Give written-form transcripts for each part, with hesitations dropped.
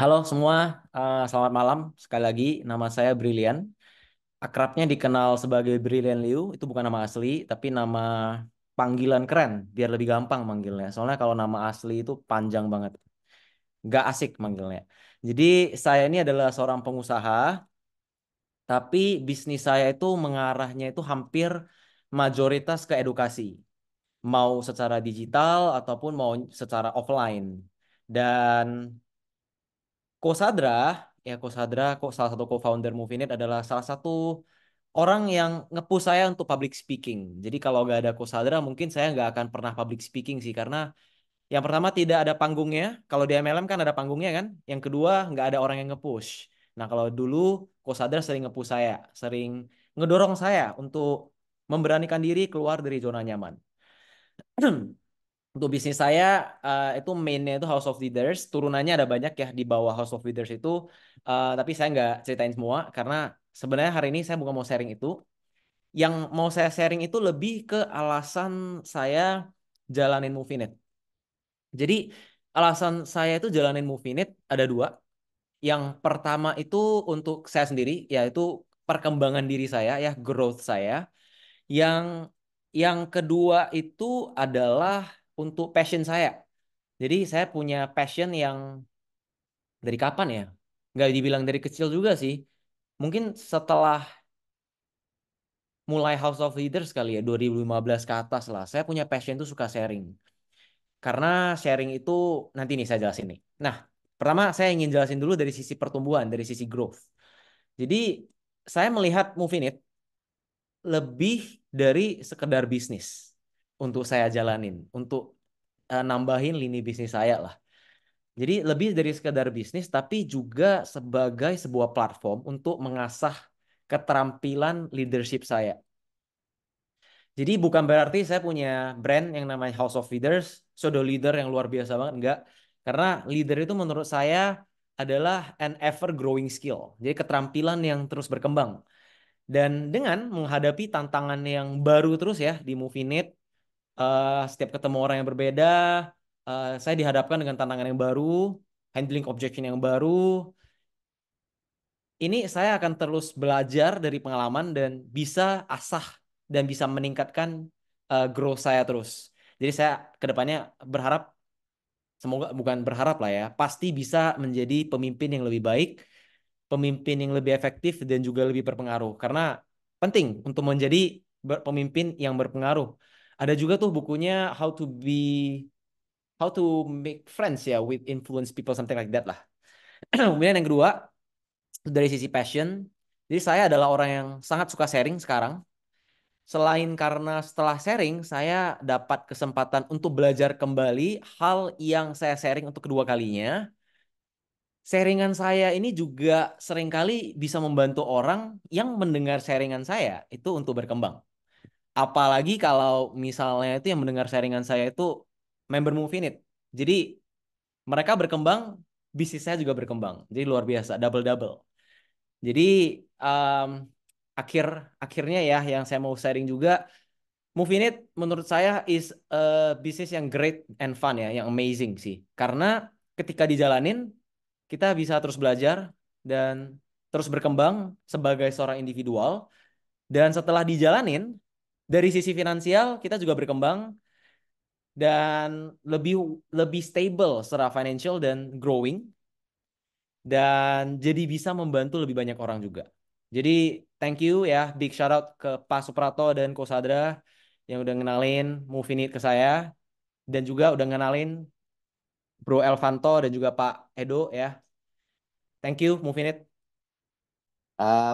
Halo semua, selamat malam. Sekali lagi, nama saya Brilian. Akrabnya dikenal sebagai Brilian Liu, itu bukan nama asli, tapi nama panggilan keren, biar lebih gampang manggilnya. Soalnya kalau nama asli itu panjang banget, nggak asik manggilnya. Jadi saya ini adalah seorang pengusaha, tapi bisnis saya itu mengarahnya itu hampir mayoritas ke edukasi. Mau secara digital ataupun mau secara offline. Dan Kosadra, kok salah satu co-founder Movinit adalah salah satu orang yang nge-push saya untuk public speaking. Jadi kalau nggak ada Kosadra, mungkin saya nggak akan pernah public speaking sih, karena yang pertama tidak ada panggungnya. Kalau di MLM kan ada panggungnya kan. Yang kedua nggak ada orang yang nge-push. Nah kalau dulu Kosadra sering nge-push saya, sering ngedorong saya untuk memberanikan diri keluar dari zona nyaman. Untuk bisnis saya itu mainnya itu House of Leaders, turunannya ada banyak ya di bawah House of Leaders itu. Tapi saya nggak ceritain semua karena sebenarnya hari ini saya bukan mau sharing itu. Yang mau saya sharing itu lebih ke alasan saya jalanin Movinit. Jadi alasan saya itu jalanin Movinit ada dua. Yang pertama itu untuk saya sendiri, yaitu perkembangan diri saya ya, growth saya. Yang yang kedua itu adalah untuk passion saya. Jadi saya punya passion yang dari kapan ya? Nggak dibilang dari kecil juga sih. Mungkin setelah mulai House of Leaders kali ya, 2015 ke atas lah. Saya punya passion tuh suka sharing. Karena sharing itu nanti nih saya jelasin nih. Nah, pertama saya ingin jelasin dulu dari sisi pertumbuhan, dari sisi growth. Jadi saya melihat Movinit lebih dari sekedar bisnis untuk saya jalanin, untuk nambahin lini bisnis saya lah. Jadi lebih dari sekedar bisnis, tapi juga sebagai sebuah platform untuk mengasah keterampilan leadership saya. Jadi bukan berarti saya punya brand yang namanya House of Leaders, pseudo leader yang luar biasa banget, enggak. Karena leader itu menurut saya adalah an ever growing skill. Jadi keterampilan yang terus berkembang. Dan dengan menghadapi tantangan yang baru terus ya di Movinit, setiap ketemu orang yang berbeda, saya dihadapkan dengan tantangan yang baru, handling objection yang baru. Ini saya akan terus belajar dari pengalaman dan bisa asah dan bisa meningkatkan growth saya terus. Jadi saya kedepannya berharap, semoga bukan berharap lah ya, pasti bisa menjadi pemimpin yang lebih baik, pemimpin yang lebih efektif dan juga lebih berpengaruh. Karena penting untuk menjadi pemimpin yang berpengaruh. Ada juga tuh bukunya How to Make Friends ya with Influence People, something like that lah. Kemudian yang kedua, dari sisi passion. Jadi saya adalah orang yang sangat suka sharing sekarang. Selain karena setelah sharing, saya dapat kesempatan untuk belajar kembali hal yang saya sharing untuk kedua kalinya. Sharingan saya ini juga seringkali bisa membantu orang yang mendengar sharingan saya itu untuk berkembang. Apalagi kalau misalnya itu yang mendengar sharingan saya itu member Movinit. Jadi mereka berkembang, bisnis saya juga berkembang. Jadi luar biasa, double-double. Jadi um, akhir akhirnya ya yang saya mau sharing juga, Movinit menurut saya is a bisnis yang great and fun ya, yang amazing sih. Karena ketika dijalanin kita bisa terus belajar dan terus berkembang sebagai seorang individual, dan setelah dijalanin dari sisi finansial kita juga berkembang dan lebih lebih stable secara financial dan growing, dan jadi bisa membantu lebih banyak orang juga. Jadi thank you ya, big shout out ke Pak Suprato dan Kosadra yang udah ngenalin Movinit ke saya, dan juga udah ngenalin Bro Elvanto dan juga Pak Edo ya. Thank you Movinit.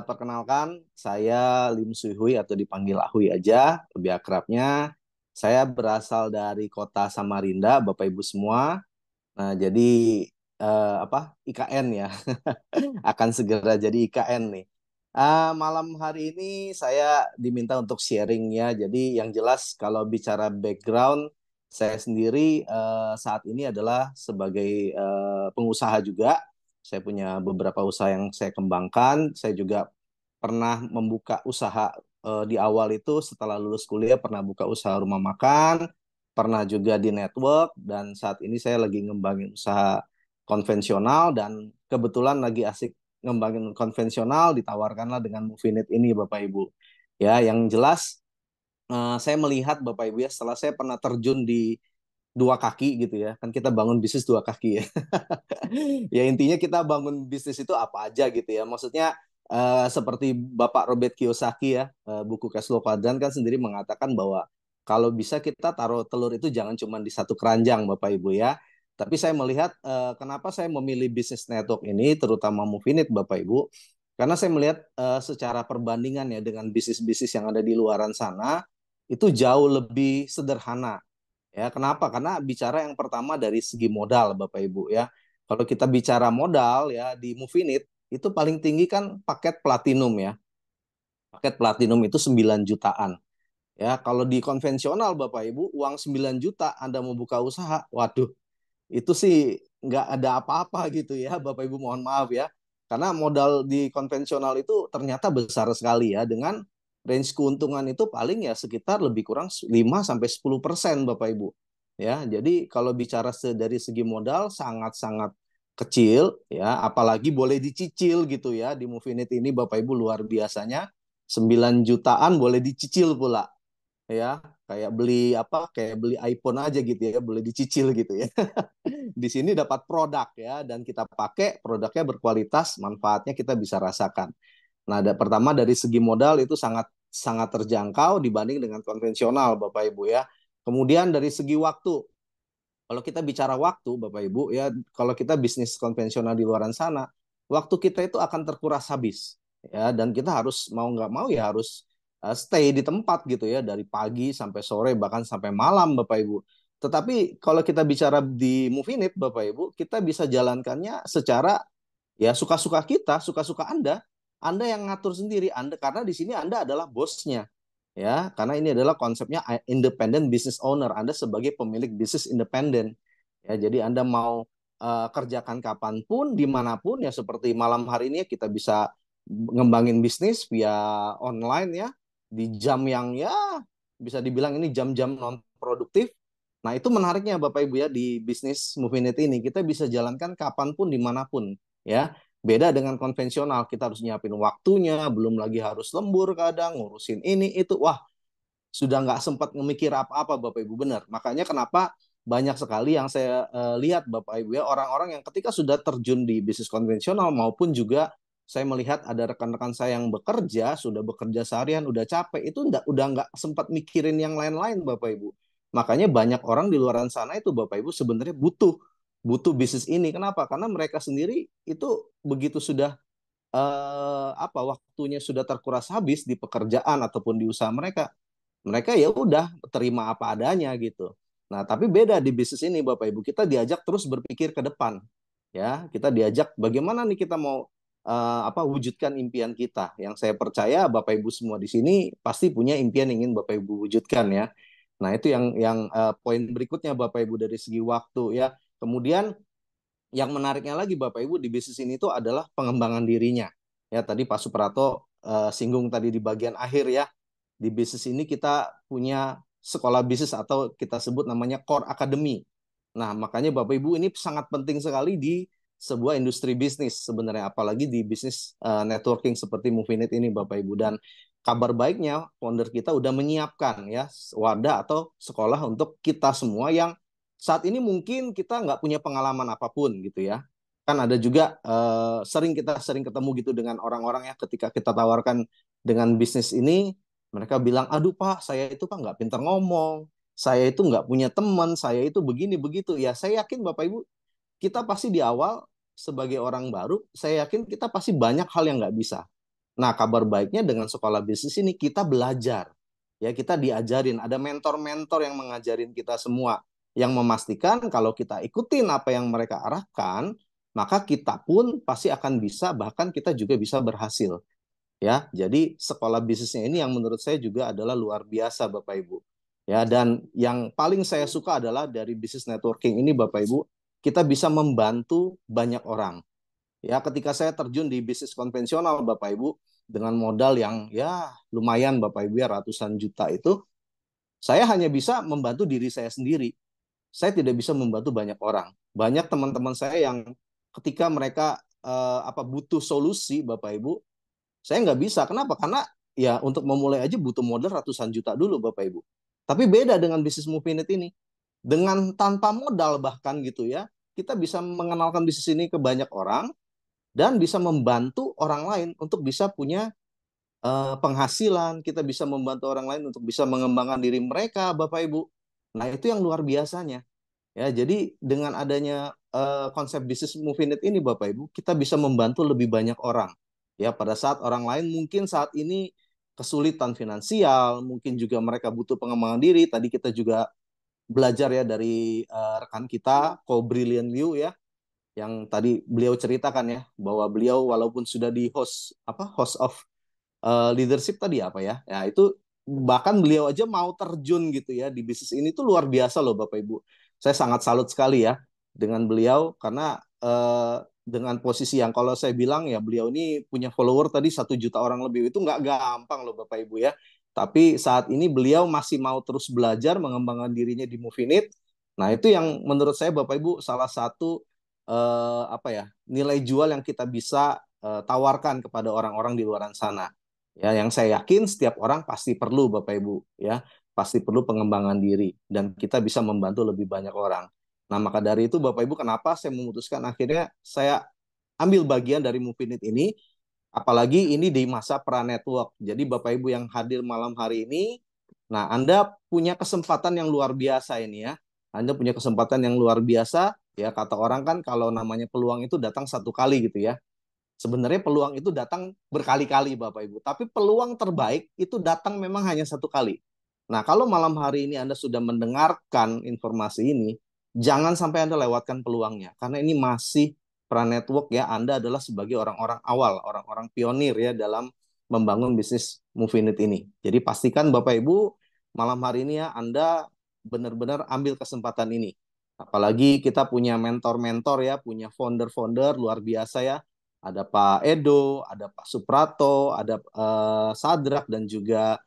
Perkenalkan, saya Lim Sui Hui atau dipanggil Ahui aja, lebih akrabnya. Saya berasal dari kota Samarinda, Bapak Ibu semua. Nah, jadi IKN ya, akan segera jadi IKN nih. Malam hari ini saya diminta untuk sharing ya. Jadi yang jelas kalau bicara background, saya sendiri saat ini adalah sebagai pengusaha juga. Saya punya beberapa usaha yang saya kembangkan. Saya juga pernah membuka usaha di awal itu setelah lulus kuliah pernah buka usaha rumah makan, pernah juga di network dan saat ini saya lagi ngembangin usaha konvensional, dan kebetulan lagi asik ngembangin konvensional, ditawarkanlah dengan Movinit ini Bapak Ibu. Ya, yang jelas saya melihat Bapak Ibu ya, setelah saya pernah terjun di dua kaki gitu ya, kan kita bangun bisnis dua kaki ya. Ya intinya kita bangun bisnis itu apa aja gitu ya. Maksudnya seperti Bapak Robert Kiyosaki ya, buku Cash Flow Quadrant kan sendiri mengatakan bahwa kalau bisa kita taruh telur itu jangan cuma di satu keranjang Bapak Ibu ya. Tapi saya melihat kenapa saya memilih bisnis network ini, terutama Movinit Bapak Ibu, karena saya melihat secara perbandingan ya dengan bisnis-bisnis yang ada di luaran sana itu jauh lebih sederhana. Ya, kenapa? Karena bicara yang pertama dari segi modal, Bapak Ibu ya. Kalau kita bicara modal ya di Movinit itu paling tinggi kan paket platinum ya. Paket platinum itu 9 jutaan. Ya, kalau di konvensional Bapak Ibu uang 9 juta Anda mau buka usaha, waduh, itu sih nggak ada apa-apa gitu ya, Bapak Ibu mohon maaf ya. Karena modal di konvensional itu ternyata besar sekali ya, dengan range keuntungan itu paling ya sekitar lebih kurang 5 sampai 10% Bapak Ibu. Ya, jadi kalau bicara dari segi modal sangat-sangat kecil ya, apalagi boleh dicicil gitu ya. Di Movinit ini Bapak Ibu luar biasanya 9 jutaan boleh dicicil pula ya, kayak beli apa, kayak beli iPhone aja gitu ya, boleh dicicil gitu ya. Di sini dapat produk ya, dan kita pakai produknya berkualitas, manfaatnya kita bisa rasakan. Nah, pertama dari segi modal itu sangat sangat terjangkau dibanding dengan konvensional Bapak Ibu ya. Kemudian dari segi waktu, kalau kita bicara waktu Bapak Ibu ya, kalau kita bisnis konvensional di luaran sana, waktu kita itu akan terkuras habis ya, dan kita harus mau nggak mau ya harus stay di tempat gitu ya, dari pagi sampai sore bahkan sampai malam Bapak Ibu. Tetapi kalau kita bicara di Movinit Bapak Ibu, kita bisa jalankannya secara ya suka-suka kita, suka-suka Anda. Anda yang ngatur sendiri, Anda, karena di sini Anda adalah bosnya. Ya, karena ini adalah konsepnya independent business owner. Anda sebagai pemilik bisnis independen. Ya, jadi Anda mau kerjakan kapanpun, dimanapun ya, seperti malam hari ini kita bisa ngembangin bisnis via online ya, di jam yang ya bisa dibilang ini jam-jam non produktif. Nah, itu menariknya Bapak Ibu ya, di bisnis Movinit ini kita bisa jalankan kapanpun dimanapun ya. Beda dengan konvensional, kita harus nyiapin waktunya, belum lagi harus lembur kadang ngurusin ini itu. Wah, sudah nggak sempat memikir apa-apa Bapak Ibu, benar. Makanya kenapa banyak sekali yang saya lihat Bapak Ibu ya, orang-orang yang ketika sudah terjun di bisnis konvensional maupun juga saya melihat ada rekan-rekan saya yang bekerja, sudah bekerja seharian, udah capek, itu udah nggak sempat mikirin yang lain-lain Bapak Ibu. Makanya banyak orang di luar sana itu Bapak Ibu sebenarnya butuh butuh bisnis ini. Kenapa? Karena mereka sendiri itu begitu sudah apa, waktunya sudah terkuras habis di pekerjaan ataupun di usaha mereka, mereka ya udah terima apa adanya gitu. Nah, tapi beda di bisnis ini Bapak Ibu, kita diajak terus berpikir ke depan. Ya, kita diajak bagaimana nih kita mau apa, wujudkan impian kita. Yang saya percaya Bapak Ibu semua di sini pasti punya impian yang ingin Bapak Ibu wujudkan ya. Nah, itu yang poin berikutnya Bapak Ibu dari segi waktu ya. Kemudian yang menariknya lagi Bapak Ibu di bisnis ini itu adalah pengembangan dirinya. Ya, tadi Pak Suprato singgung tadi di bagian akhir ya. Di bisnis ini kita punya sekolah bisnis atau kita sebut namanya core academy. Nah, makanya Bapak Ibu ini sangat penting sekali di sebuah industri bisnis sebenarnya, apalagi di bisnis networking seperti Movinit ini Bapak Ibu. Dan kabar baiknya founder kita udah menyiapkan ya wadah atau sekolah untuk kita semua yang saat ini mungkin kita nggak punya pengalaman apapun gitu ya. Kan ada juga kita sering ketemu gitu dengan orang-orang ya, ketika kita tawarkan dengan bisnis ini, mereka bilang, aduh Pak, saya itu Pak nggak pintar ngomong, saya itu nggak punya teman, saya itu begini begitu. Ya saya yakin Bapak Ibu, kita pasti di awal sebagai orang baru, saya yakin kita pasti banyak hal yang nggak bisa. Nah, kabar baiknya dengan sekolah bisnis ini kita belajar. Ya, kita diajarin, ada mentor-mentor yang mengajarin kita semua, yang memastikan kalau kita ikutin apa yang mereka arahkan, maka kita pun pasti akan bisa, bahkan kita juga bisa berhasil. Ya, jadi sekolah bisnisnya ini yang menurut saya juga adalah luar biasa Bapak Ibu. Ya, dan yang paling saya suka adalah dari bisnis networking ini Bapak Ibu, kita bisa membantu banyak orang. Ya, ketika saya terjun di bisnis konvensional Bapak Ibu dengan modal yang ya lumayan Bapak Ibu ya, ratusan juta itu, saya hanya bisa membantu diri saya sendiri. saya tidak bisa membantu banyak orang. Banyak teman-teman saya yang ketika mereka butuh solusi, Bapak Ibu, saya nggak bisa. Kenapa? Karena ya untuk memulai aja butuh modal ratusan juta dulu, Bapak Ibu. Tapi beda dengan bisnis Movinet ini. Dengan tanpa modal bahkan gitu ya, kita bisa mengenalkan bisnis ini ke banyak orang dan bisa membantu orang lain untuk bisa punya penghasilan, kita bisa membantu orang lain untuk bisa mengembangkan diri mereka, Bapak Ibu. Nah, itu yang luar biasanya. Ya, jadi dengan adanya konsep bisnis Movinet ini, Bapak Ibu, kita bisa membantu lebih banyak orang. Ya, pada saat orang lain mungkin saat ini kesulitan finansial, mungkin juga mereka butuh pengembangan diri. Tadi kita juga belajar ya dari rekan kita, Ko Brilliant Liu ya, yang tadi beliau ceritakan ya, bahwa beliau walaupun sudah di host of leadership tadi apa ya? Ya itu bahkan beliau aja mau terjun gitu ya di bisnis ini tuh luar biasa loh Bapak Ibu. Saya sangat salut sekali ya dengan beliau karena dengan posisi yang kalau saya bilang ya beliau ini punya follower tadi 1 juta orang lebih itu nggak gampang loh Bapak Ibu ya. Tapi saat ini beliau masih mau terus belajar mengembangkan dirinya di Movinit. Nah itu yang menurut saya Bapak Ibu salah satu nilai jual yang kita bisa tawarkan kepada orang-orang di luar sana. Ya, yang saya yakin setiap orang pasti perlu Bapak Ibu, ya, pasti perlu pengembangan diri dan kita bisa membantu lebih banyak orang. Nah, maka dari itu Bapak Ibu kenapa saya memutuskan akhirnya saya ambil bagian dari Movinit ini, apalagi ini di masa pra network. Jadi Bapak Ibu yang hadir malam hari ini, nah Anda punya kesempatan yang luar biasa ini ya. Anda punya kesempatan yang luar biasa, ya kata orang kan kalau namanya peluang itu datang satu kali gitu ya. Sebenarnya peluang itu datang berkali-kali Bapak Ibu, tapi peluang terbaik itu datang memang hanya satu kali. Nah, kalau malam hari ini Anda sudah mendengarkan informasi ini, jangan sampai Anda lewatkan peluangnya, karena ini masih pra-network ya, Anda adalah sebagai orang-orang awal, orang-orang pionir ya dalam membangun bisnis Movinit ini. Jadi pastikan Bapak Ibu, malam hari ini ya Anda benar-benar ambil kesempatan ini. Apalagi kita punya mentor-mentor ya, punya founder-founder luar biasa ya, ada Pak Edo, ada Pak Suprato, ada Sadrak dan juga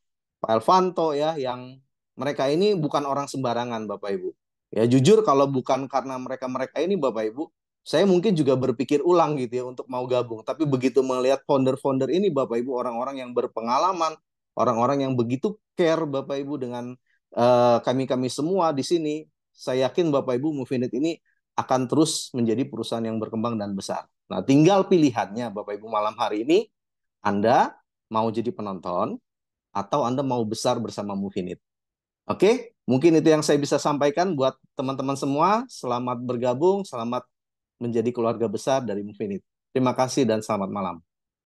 Pak Elvanto ya yang mereka ini bukan orang sembarangan Bapak Ibu. Ya jujur kalau bukan karena mereka-mereka ini Bapak Ibu, saya mungkin juga berpikir ulang gitu ya untuk mau gabung. Tapi begitu melihat founder-founder ini Bapak Ibu orang-orang yang berpengalaman, orang-orang yang begitu care Bapak Ibu dengan kami-kami semua di sini, saya yakin Bapak Ibu Movinit ini akan terus menjadi perusahaan yang berkembang dan besar. Nah, tinggal pilihannya Bapak Ibu malam hari ini, Anda mau jadi penonton atau Anda mau besar bersama Movinit. Oke, mungkin itu yang saya bisa sampaikan buat teman-teman semua. Selamat bergabung, selamat menjadi keluarga besar dari Movinit. Terima kasih dan selamat malam.